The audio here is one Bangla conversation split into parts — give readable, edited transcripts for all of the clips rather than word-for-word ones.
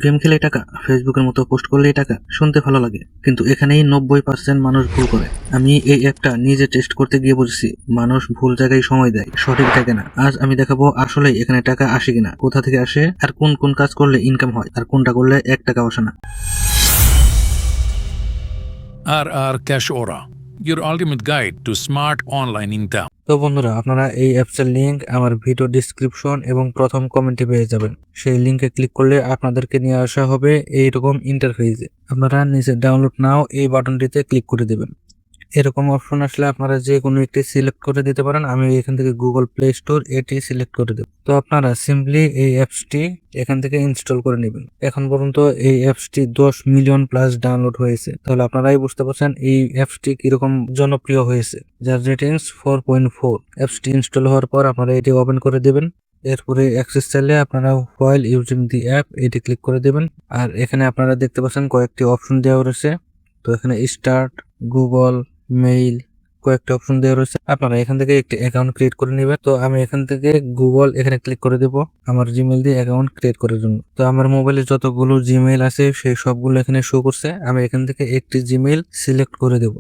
গেম খেলে টাকা, ফেসবুকের মতো পোস্ট করলেই টাকা, শুনতে ভালো লাগে, কিন্তু এখানেই 90% মানুষ ভুল করে। আমি এই অ্যাপটা নিজে টেস্ট করতে গিয়ে বুঝেছি মানুষ ভুল জায়গায় সময় দেয়, সঠিক থাকে না। আজ আমি দেখাবো আসলেই এখানে টাকা আসে কিনা, কোথা থেকে আসে, আর কোন কোন কাজ করলে ইনকাম হয়, আর কোনটা করলে 1 টাকা আসে না। RR Cash Aura, your ultimate guide to smart online income. তো বন্ধুরা, আপনারা এই অ্যাপসের লিংক আমার ভিডিও ডিসক্রিপশন এবং প্রথম কমেন্টে পেয়ে যাবেন। সেই লিংকে ক্লিক করলে আপনাদেরকে নিয়ে আসা হবে এইরকম ইন্টারফেসে। আপনারা নিচে ডাউনলোড নাও এই বাটনটিতে ক্লিক করে দেবেন। এরকম অপশন আসলে আপনারা যে কোনো একটি সিলেক্ট করে দিতে পারেন। আমি এখান থেকে গুগল প্লে স্টোর এটি সিলেক্ট করে দেব। তো আপনারা সিম্পলি এই অ্যাপসটি এখান থেকে ইনস্টল করে নেবেন। এখন পর্যন্ত এই অ্যাপসটি 10 মিলিয়ন প্লাস ডাউনলোড হয়েছে। তাহলে আপনারাই বুঝতে পারছেন এই অ্যাপসটি কিরকম জনপ্রিয় হয়েছে, যার রেটিংস 4.4। অ্যাপসটি ইনস্টল হওয়ার পর আপনারা এটি ওপেন করে দেবেন। এরপরে অ্যাক্সেস চাইলে আপনারা হোয়াইল ইউজিং দি অ্যাপ এটি ক্লিক করে দেবেন। আর এখানে আপনারা দেখতে পাচ্ছেন কয়েকটি অপশন দেওয়া রয়েছে। তো এখানে স্টার্ট, গুগল, মেইল, কয়েকটা অপশন দেওয়া রয়েছে। আপনারা এখান থেকে একটি অ্যাকাউন্ট ক্রিয়েট করে নেবেন। তো আমি এখান থেকে গুগল এখানে ক্লিক করে দেব আমার জিমেইল দিয়ে অ্যাকাউন্ট ক্রিয়েট করার জন্য। তো আমার মোবাইলে যতগুলো জিমেইল আছে সেই সবগুলো এখানে শো করছে। আমি এখান থেকে একটি জিমেইল সিলেক্ট করে দেব।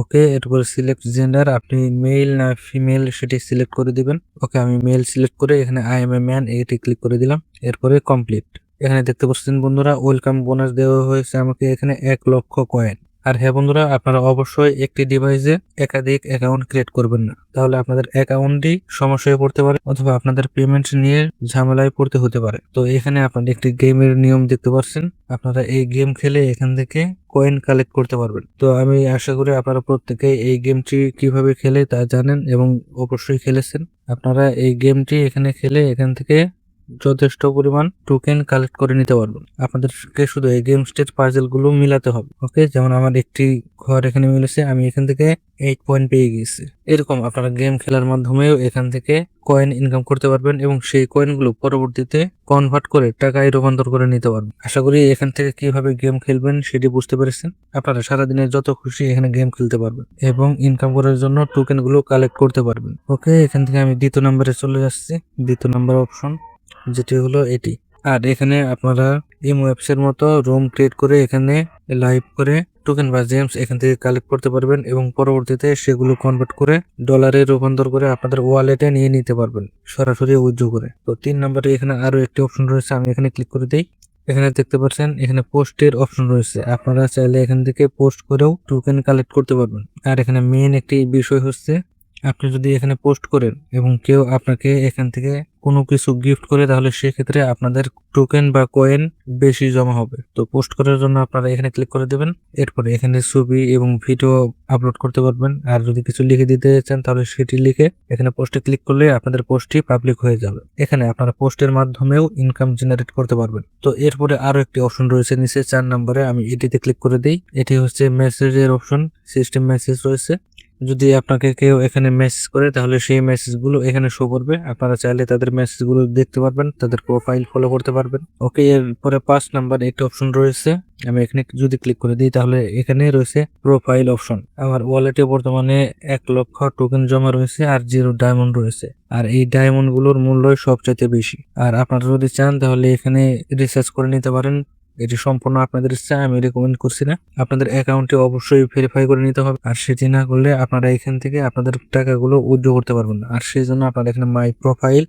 ওকে, এরপর সিলেক্ট জেন্ডার, আপনি মেল না ফিমেল সেটি সিলেক্ট করে দিবেন। ওকে, আমি মেল সিলেক্ট করে এখানে আই এম এ ম্যান এটি ক্লিক করে দিলাম। এরপরে কমপ্লিট। এখানে দেখতে পাচ্ছেন বন্ধুরা, ওয়েলকাম বোনাস দেওয়া হয়েছে আমাকে এখানে 1 লক্ষ কয়েন। আর হ্যাঁ বন্ধুরা, আপনারা অবশ্যই একটি ডিভাইসে একাধিক অ্যাকাউন্ট ক্রিয়েট করবেন না, তাহলে আপনাদের অ্যাকাউন্টই সমস্যায় পড়তে পারে অথবা আপনাদের পেমেন্ট নিয়ে ঝামেলায় পড়তে হতে পারে। তো এখানে আপনারা একটি গেমের নিয়ম দেখতে পাচ্ছেন। আপনারা এই গেম খেলে এখান থেকে কয়েন কালেক্ট করতে পারবেন। তো আমি আশা করি আপনারা প্রত্যেকেই এই গেমটি কিভাবে খেলে তা জানেন এবং অবশ্যই খেলেছেন। আপনারা এই গেমটি এখানে খেলে এখান থেকে যথেষ্ট পরিমাণ টোকেন কালেক্ট করে নিতে পারবেন। আপনাদেরকে শুধু এই গেমসটির পাজেল গুলো মিলাতে হবে। ওকে, যেমন আমার একটি ঘর এখানে মিলেছে, আমি এখান থেকে 8 পয়েন্ট পেয়ে গেছি। এরকম আপনারা গেম খেলার মাধ্যমেও এখান থেকে কয়েন ইনকাম করতে পারবেন এবং সেই কয়েনগুলো পরবর্তীতে কনভার্ট করে টাকায় রূপান্তর করে নিতে পারবেন। আশা করি এখান থেকে কিভাবে গেম খেলবেন সেটি বুঝতে পেরেছেন। আপনারা সারাদিনে যত খুশি এখানে গেম খেলতে পারবেন এবং ইনকাম করার জন্য টোকেন গুলো কালেক্ট করতে পারবেন। ওকে, এখান থেকে আমি দ্বিতীয় নম্বরে চলে যাচ্ছি। দ্বিতীয় নম্বর অপশন যেটি হলো এটি। আর এখানে আপনারা ইমো অ্যাপসের মতো রুম ক্রিয়েট করে এখানে লাইভ করে টোকেন বা জেমস এখান থেকে কালেক্ট করতে পারবেন এবং পরবর্তীতে সেগুলো কনভার্ট করে ডলারে রূপান্তর করে আপনাদের ওয়ালেটে নিয়ে নিতে পারবেন সরাসরি উইথড্র করে। তো 3 নম্বরে এখানে আরো একটি অপশন রয়েছে, আমি এখানে ক্লিক করে দিই। এখানে দেখতে পাচ্ছেন এখানে পোস্টের অপশন রয়েছে। আপনারা চাইলে এখান থেকে পোস্ট করেও টোকেন কালেক্ট করতে পারবেন। আর এখানে মেইন একটি বিষয় হচ্ছে, আপনি যদি এখানে পোস্ট করেন এবং কেউ আপনাকে এখান থেকে কোনো কিছু গিফট করে, তাহলে সেক্ষেত্রে আপনাদের টোকেন বা কয়েন বেশি জমা হবে। তো পোস্ট করার জন্য আপনারা এখানে ক্লিক করে দেবেন। এরপরে এখানে ছবি এবং ভিডিও আপলোড করতে পারবেন। আর যদি কিছু লিখে দিতে চান তাহলে সেটি লিখে এখানে পোস্টে ক্লিক করলে আপনাদের পোস্টটি পাবলিক হয়ে যাবে। এখানে আপনারা পোস্টের মাধ্যমেও ইনকাম জেনারেট করতে পারবেন। তো এরপরে আরো একটি অপশন রয়েছে নিচে 4 নম্বরে, আমি এটিতে ক্লিক করে দিই। এটি হচ্ছে মেসেজের অপশন, সিস্টেম মেসেজ রয়েছে। যদি আপনাকে কেউ এখানে মেসেজ করে তাহলে সেই মেসেজগুলো এখানে শো করবে। আপনারা চাইলে তাদের মেসেজগুলো দেখতে পারবেন, তাদের প্রোফাইল ফলো করতে পারবেন। ওকে, এরপরে 5 নাম্বার একটা অপশন রয়েছে, আমি এখানে যদি ক্লিক করে দিই তাহলে এখানে রয়েছে প্রোফাইল অপশন। আমার ওয়ালেটে বর্তমানে 1 লক্ষ টোকেন জমা রয়েছে আর 0 ডায়মন্ড রয়েছে। আর এই ডায়মন্ড গুলোর মূল্যই সবচাইতে বেশি। আর আপনারা যদি চান তাহলে এখানে রিসার্চ করে নিতে পারেন। এটি সম্পূর্ণ আপনাদের ইচ্ছা, আমি রেকমেন্ড করছি না। আপনাদের অ্যাকাউন্টে অবশ্যই ভেরিফাই করে নিতে হবে, আর সেটি না করলে আপনারা এখান থেকে আপনাদের টাকাগুলো উইথড্র করতে পারবেন না। আর সেই জন্য আপনারা এখানে মাই প্রোফাইল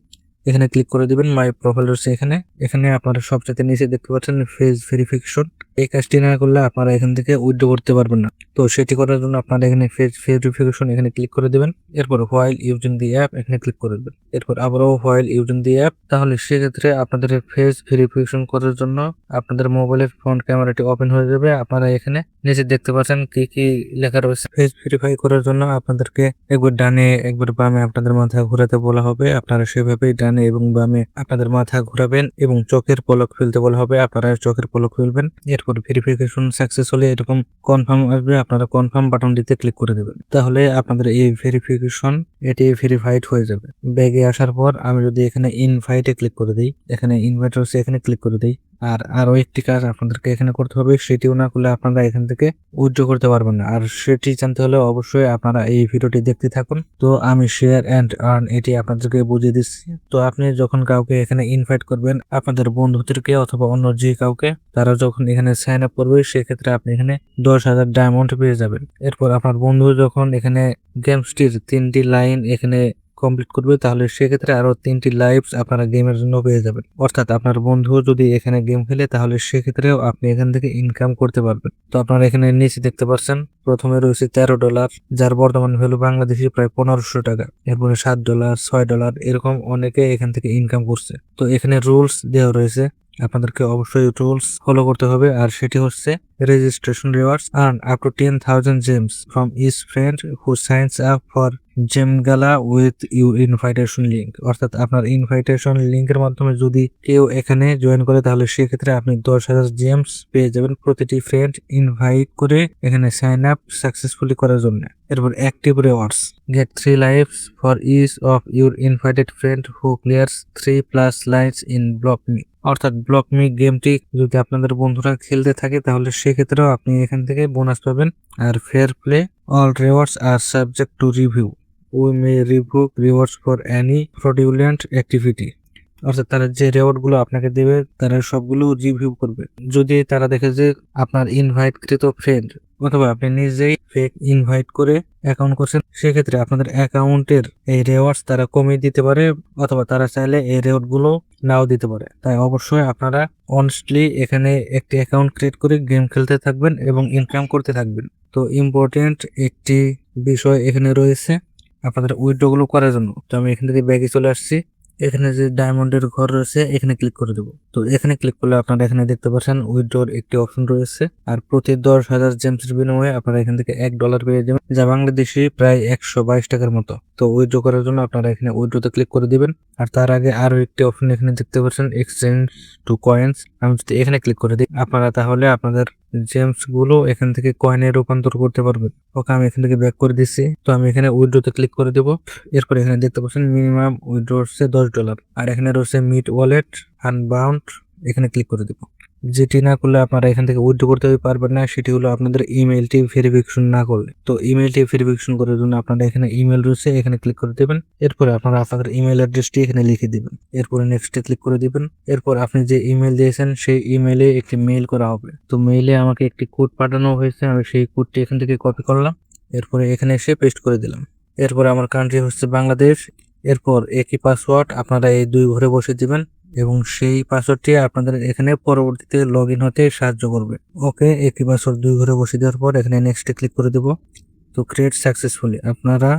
এখানে ক্লিক করে দিবেন। মাই প্রোফাইল রয়েছে এখানে। এখানে আপনারা সবচেয়ে নিচে দেখতে পাচ্ছেন ফেস ভেরিফিকেশন। এই কাজটি না করলে আপনারা এখান থেকে উইথড্র করতে পারবেন না। তো সেটি করার জন্য আপনারা এখানে ফেস ভেরিফিকেশন এখানে ক্লিক করে দিবেন। এরপর হোয়াইল ইউজিং দি অ্যাপ এখানে ক্লিক করে দেবেন। এরপর আবারও হোয়াইল ইউজিং দি অ্যাপ। তাহলে সেক্ষেত্রে আপনাদের ফেস ভেরিফিকেশন করার জন্য আপনাদের মোবাইলের ফ্রন্ট ক্যামেরাটি ওপেন হয়ে যাবে। আপনারা এখানে নিচে দেখতে পাচ্ছেন কি কি লেখা রয়েছে। ফেস ভেরিফাই করার জন্য আপনাদেরকে একবার ডানে একবার বামে আপনাদের মাথা ঘোরাতে বলা হবে। আপনারা সেভাবেই ডানে এবং বামে আপনাদের মাথা ঘোরাবেন এবং চোখের পলক ফেলতে বলা হবে। আপনারা চোখের পলক ফেলবেন। এরপর ভেরিফিকেশন সাকসেস হলে এরকম কনফার্ম আসবে, আপনারা কনফার্ম বাটনটিতে ক্লিক করে দেবেন। তাহলে আপনাদের এই ভেরিফিকেশন এটি ভেরিফাইড হয়ে যাবে। ব্যাগে আসার পর আমি যদি এখানে ইনভাইটে ক্লিক করে দিই, এখানে ইনভাইট রয়েছে এখানে ক্লিক করে দিই। আর আরো একটি কাজ আপনাদেরকে এখানে করতে হবে, সেটিও না করলে আপনারা এখান থেকে উইথড্র করতে পারবেন না। আর সেটি জানতে হলে অবশ্যই আপনারা এই ভিডিওটি দেখতে থাকুন। তো আমি শেয়ার অ্যান্ড আর্ন এটি আপনাদেরকে বুঝিয়ে দিচ্ছি। তো আপনি যখন কাউকে এখানে ইনভাইট করবেন, আপনাদের বন্ধুদেরকে অথবা অন্য যে কাউকে, তারা যখন এখানে সাইন আপ করবে, সেক্ষেত্রে আপনি এখানে 10,000 ডায়মন্ড পেয়ে যাবেন। এরপর আপনার বন্ধু যখন এখানে গেমসটির 3টি লাইন এখানে কমপ্লিট করবে, তাহলে সেক্ষেত্রে আরো 3টি লাইভস আপনারা গেমের জন্য পেয়ে যাবেন। অর্থাৎ আপনার বন্ধু যদি এখানে গেম খেলে, তাহলে সেক্ষেত্রেও আপনি এখান থেকে ইনকাম করতে পারবেন। তো আপনারা এখানে নিচে দেখতে পাচ্ছেন, প্রথমে রয়েছে $13, যার বর্তমান ভ্যালু বাংলাদেশি প্রায় 1500 টাকা। এরপরে $7, $6 এরকম অনেকে এখান থেকে ইনকাম করছে। তো এখানে রুলস দেওয়া রয়েছে, আপনাদেরকে অবশ্যই রুলস ফলো করতে হবে। আর সেটি হচ্ছে registration rewards earn up to 10,000 gems from each friend who signs up for Gem Gala with you invitation link. অর্থাৎ আপনার ইনভাইটেশন লিঙ্কের মাধ্যমে যদি কেউ এখানে জয়েন করে, তাহলে সেক্ষেত্রে আপনি 10,000 জেমস পেয়ে যাবেন প্রতিটি ফ্রেন্ড ইনভাইট করে এখানে সাইন আপ সাকসেসফুলি করার জন্য। এরপর active rewards, get 3 lives for each of your invited friend who clears 3+ lines in block me. অর্থাৎ ব্লক মি গেমটি যদি আপনাদের বন্ধুরা খেলতে থাকে, তাহলে সেক্ষেত্রেও আপনি এখান থেকে বোনাস পাবেন। আর fair play, all rewards are subject to review, we may revoke rewards for any fraudulent activity. অর্থাৎ তারা যে রিওয়ার্ড গুলো আপনাকে দেবে, তারা সবগুলো রিভিউ করবে। যদি তারা দেখে যে আপনার ইনভাইটকৃত ফ্রেন্ড অথবা আপনি নিজেই ফেক ইনভাইট করে অ্যাকাউন্ট করছেন, সেক্ষেত্রে আপনাদের অ্যাকাউন্টের এই রিওয়ার্ডস তারা কমিয়ে দিতে পারে, অথবা তারা চাইলে এই রিওয়ার্ড গুলো নাও দিতে পারে। তাই অবশ্যই আপনারা অনেস্টলি এখানে একটি অ্যাকাউন্ট ক্রিয়েট করে গেম খেলতে থাকবেন এবং ইনকাম করতে থাকবেন। তো ইম্পর্টেন্ট একটি বিষয় এখানে রয়েছে আপনাদের উইথড্র গুলো করার জন্য। তো আমি এখান থেকে ব্যাগে চলে আসছি, এখানে যে ডায়মন্ডের ঘর রয়েছে এখানে ক্লিক করে দেবো। তো এখানে ক্লিক করলে আপনারা এখানে দেখতে পাচ্ছেন উইথড্রর একটি অপশন রয়েছে। আর প্রতি 10,000 জেমসের বিনিময়ে আপনারা এখান থেকে $1 পেয়ে যাবেন, যা বাংলাদেশি প্রায় 122 টাকার মতো। তো উইথড্র করার জন্য আপনারা এখানে উইথড্রতে ক্লিক করে দিবেন। আর তার আগে আরো একটি অপশন এখানে দেখতে পাচ্ছেন, এক্সচেঞ্জ টু কয়েন্স। আমি যদি এখানে ক্লিক করে দিই, আপনারা তাহলে আপনাদের জেমস গুলো এখান থেকে কয়েনে রূপান্তর করতে পারবেন। ওকে, আমি এখান থেকে ব্যাক করে দিচ্ছি। তো আমি এখানে উইথড্রতে ক্লিক করে দেবো। এরপর এখানে দেখতে পাচ্ছেন মিনিমাম উইথড্র হচ্ছে $10। আর এখানে রয়েছে মিট ওয়ালেট আনবাউন্ড, এখানে ক্লিক করে দেবো। যেটি না করলে আপনারা এখান থেকে উইথড্র করতে পারবেন না, সেটি হলো আপনাদের ইমেলটি ভেরিফিকেশন না করলে। তো ইমেলটি ভেরিফিকেশন করার জন্য আপনারা এখানে ইমেল রয়েছে, এখানে ক্লিক করে দেবেন। এরপরে আপনারা আপনাদের ইমেল অ্যাড্রেসটি এখানে লিখে দিবেন। এরপরে নেক্সটে ক্লিক করে দিবেন। এরপর আপনি যে ইমেল দিয়েছেন সেই ইমেলে একটি মেইল করা হবে। তো মেইলে আমাকে একটি কোড পাঠানো হয়েছে, আমি সেই কোডটি এখান থেকে কপি করলাম। এরপরে এখানে এসে পেস্ট করে দিলাম। এরপরে আমার কান্ট্রি হচ্ছে বাংলাদেশ। এরপর একই পাসওয়ার্ড আপনারা এই 2 ঘরে বসে দিবেন এবং সেই পাসওয়ার্ডটি আপনাদের এখানে পরবর্তীতে লগ ইন হতে সাহায্য করবে। ওকে, একই পাসওয়ার্ড 2 ঘরে বসে দেওয়ার পর এখানে নেক্সটে ক্লিক করে দেব। তো ক্রিয়েট সাকসেসফুলি আপনারা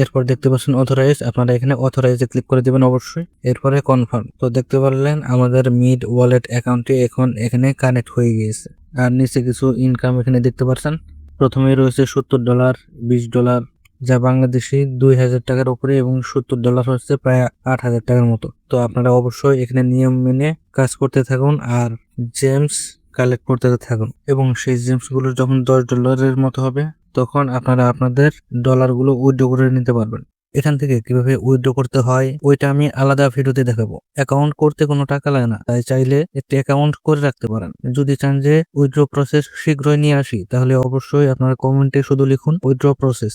এরপর দেখতে পাচ্ছেন অথরাইজ, আপনারা এখানে অথরাইজে ক্লিক করে দিবেন অবশ্যই। এরপরে কনফার্ম। তো দেখতে পারলেন আমাদের মিড ওয়ালেট অ্যাকাউন্টে এখন এখানে কানেক্ট হয়ে গিয়েছে। আর নিচে কিছু ইনকাম এখানে দেখতে পাচ্ছেন। প্রথমে রয়েছে $70, $20, যা বাংলাদেশি 2,000 টাকার উপরে, এবং $70 হচ্ছে প্রায় 8,000 টাকার মতো। তো আপনারা অবশ্যই এখানে নিয়ম মেনে কাজ করতে থাকুন আর জেমস কালেক্ট করতে থাকুন, এবং সেই জেমস গুলো যখন $10 মতো হবে, তখন আপনারা আপনাদের ডলারগুলো উইথড্র করে নিতে পারবেন। এখান থেকে কিভাবে উইথড্র করতে হয় ওইটা আমি আলাদা ভিডিওতে দেখাবো। অ্যাকাউন্ট করতে কোনো টাকা লাগে না, তাই চাইলে একটি অ্যাকাউন্ট করে রাখতে পারেন। যদি চান যে উইথড্র প্রসেস শীঘ্রই নিয়ে আসি, তাহলে অবশ্যই আপনারা কমেন্টে শুধু লিখুন উইথড্র প্রসেস।